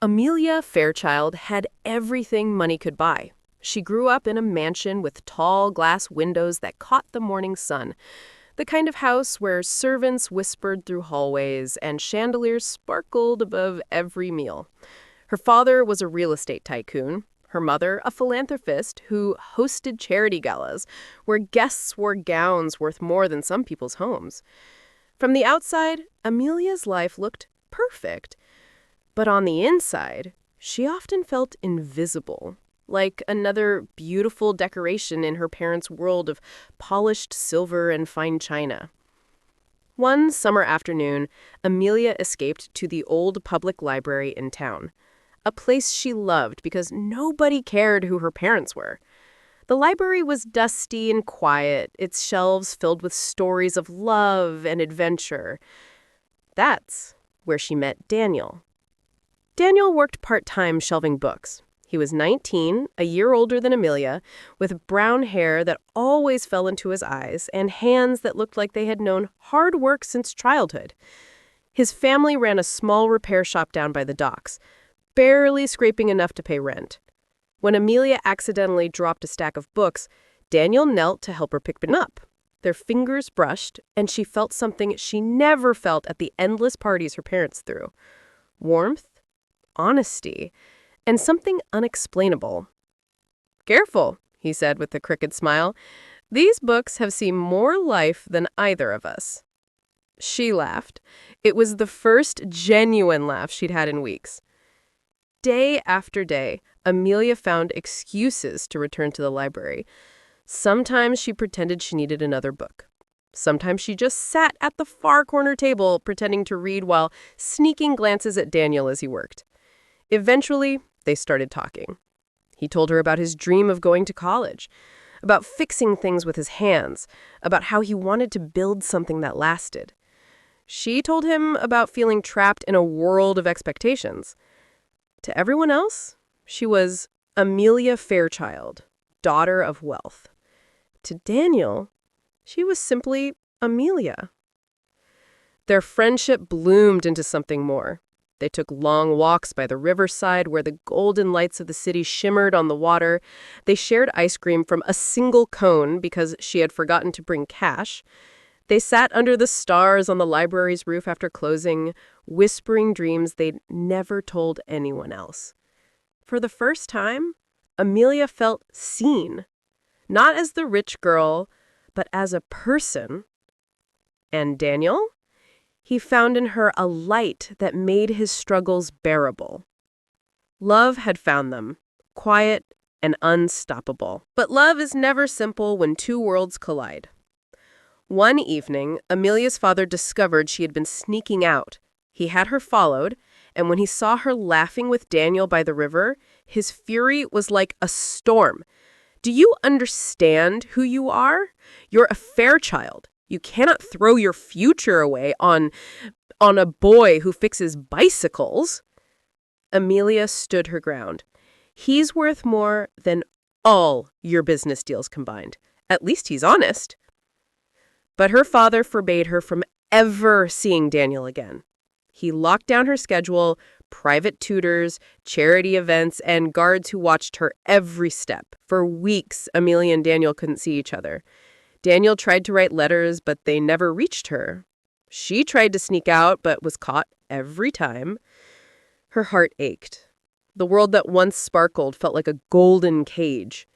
Amelia Fairchild had everything money could buy. She grew up in a mansion with tall glass windows that caught the morning sun, the kind of house where servants whispered through hallways and chandeliers sparkled above every meal. Her father was a real estate tycoon, her mother a philanthropist who hosted charity galas where guests wore gowns worth more than some people's homes. From the outside, Amelia's life looked perfect. But on the inside, she often felt invisible, like another beautiful decoration in her parents' world of polished silver and fine china. One summer afternoon, Amelia escaped to the old public library in town, a place she loved because nobody cared who her parents were. The library was dusty and quiet, its shelves filled with stories of love and adventure. That's where she met Daniel. Daniel worked part-time shelving books. He was 19, a year older than Amelia, with brown hair that always fell into his eyes and hands that looked like they had known hard work since childhood. His family ran a small repair shop down by the docks, barely scraping enough to pay rent. When Amelia accidentally dropped a stack of books, Daniel knelt to help her pick them up. Their fingers brushed, and she felt something she never felt at the endless parties her parents threw. Warmth, honesty, and something unexplainable. "Careful," he said with a crooked smile. "These books have seen more life than either of us." She laughed. It was the first genuine laugh she'd had in weeks. Day after day, Amelia found excuses to return to the library. Sometimes she pretended she needed another book. Sometimes she just sat at the far corner table pretending to read while sneaking glances at Daniel as he worked. Eventually, they started talking. He told her about his dream of going to college, about fixing things with his hands, about how he wanted to build something that lasted. She told him about feeling trapped in a world of expectations. To everyone else, she was Amelia Fairchild, daughter of wealth. To Daniel, she was simply Amelia. Their friendship bloomed into something more. They took long walks by the riverside where the golden lights of the city shimmered on the water. They shared ice cream from a single cone because she had forgotten to bring cash. They sat under the stars on the library's roof after closing, whispering dreams they'd never told anyone else. For the first time, Amelia felt seen, not as the rich girl, but as a person. And Daniel? He found in her a light that made his struggles bearable. Love had found them, quiet and unstoppable. But love is never simple when two worlds collide. One evening, Amelia's father discovered she had been sneaking out. He had her followed, and when he saw her laughing with Daniel by the river, his fury was like a storm. "Do you understand who you are? You're a Fairchild. You cannot throw your future away on a boy who fixes bicycles." Amelia stood her ground. "He's worth more than all your business deals combined. At least he's honest." But her father forbade her from ever seeing Daniel again. He locked down her schedule, private tutors, charity events, and guards who watched her every step. For weeks, Amelia and Daniel couldn't see each other. Daniel tried to write letters, but they never reached her. She tried to sneak out, but was caught every time. Her heart ached. The world that once sparkled felt like a golden cage.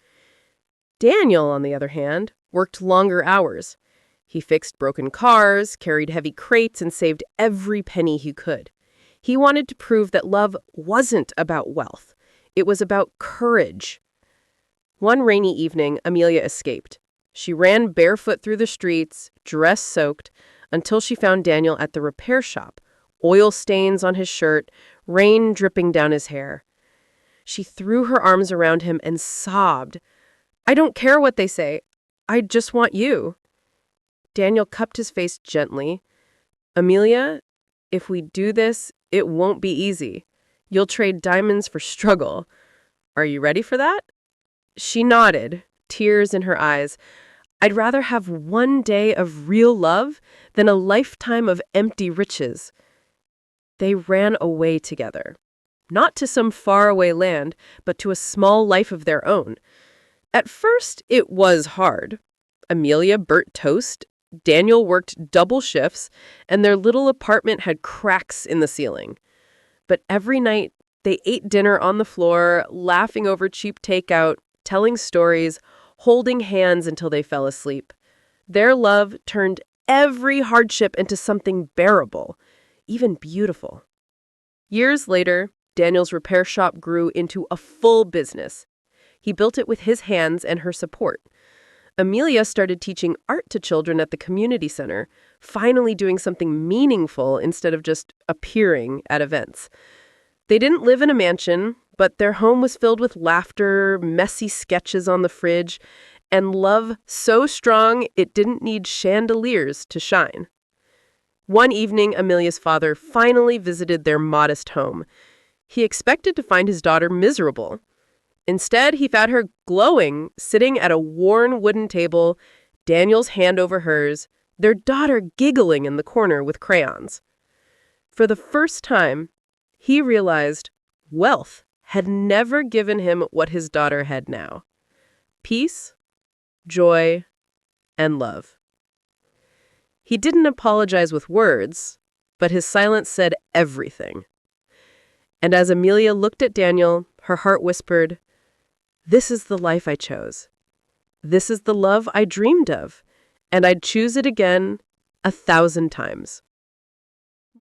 Daniel, on the other hand, worked longer hours. He fixed broken cars, carried heavy crates, and saved every penny he could. He wanted to prove that love wasn't about wealth. It was about courage. One rainy evening, Amelia escaped. She ran barefoot through the streets, dress soaked, until she found Daniel at the repair shop, oil stains on his shirt, rain dripping down his hair. She threw her arms around him and sobbed. "I don't care what they say. I just want you." Daniel cupped his face gently. "Amelia, if we do this, it won't be easy. You'll trade diamonds for struggle. Are you ready for that?" She nodded, tears in her eyes. "I'd rather have one day of real love than a lifetime of empty riches." They ran away together. not to some faraway land, but to a small life of their own. At first, it was hard. Amelia burnt toast, Daniel worked double shifts, and their little apartment had cracks in the ceiling. But every night, they ate dinner on the floor, laughing over cheap takeout, telling stories, holding hands until they fell asleep. Their love turned every hardship into something bearable, even beautiful. Years later, Daniel's repair shop grew into a full business. He built it with his hands and her support. Amelia started teaching art to children at the community center, finally doing something meaningful instead of just appearing at events. They didn't live in a mansion, but their home was filled with laughter, messy sketches on the fridge, and love so strong it didn't need chandeliers to shine. One evening, Amelia's father finally visited their modest home. He expected to find his daughter miserable. Instead, he found her glowing, sitting at a worn wooden table, Daniel's hand over hers, their daughter giggling in the corner with crayons. For the first time, he realized wealth had never given him what his daughter had now: peace, joy, and love. He didn't apologize with words, but his silence said everything. And as Amelia looked at Daniel, her heart whispered, "This is the life I chose. This is the love I dreamed of, and I'd choose it again 1,000 times."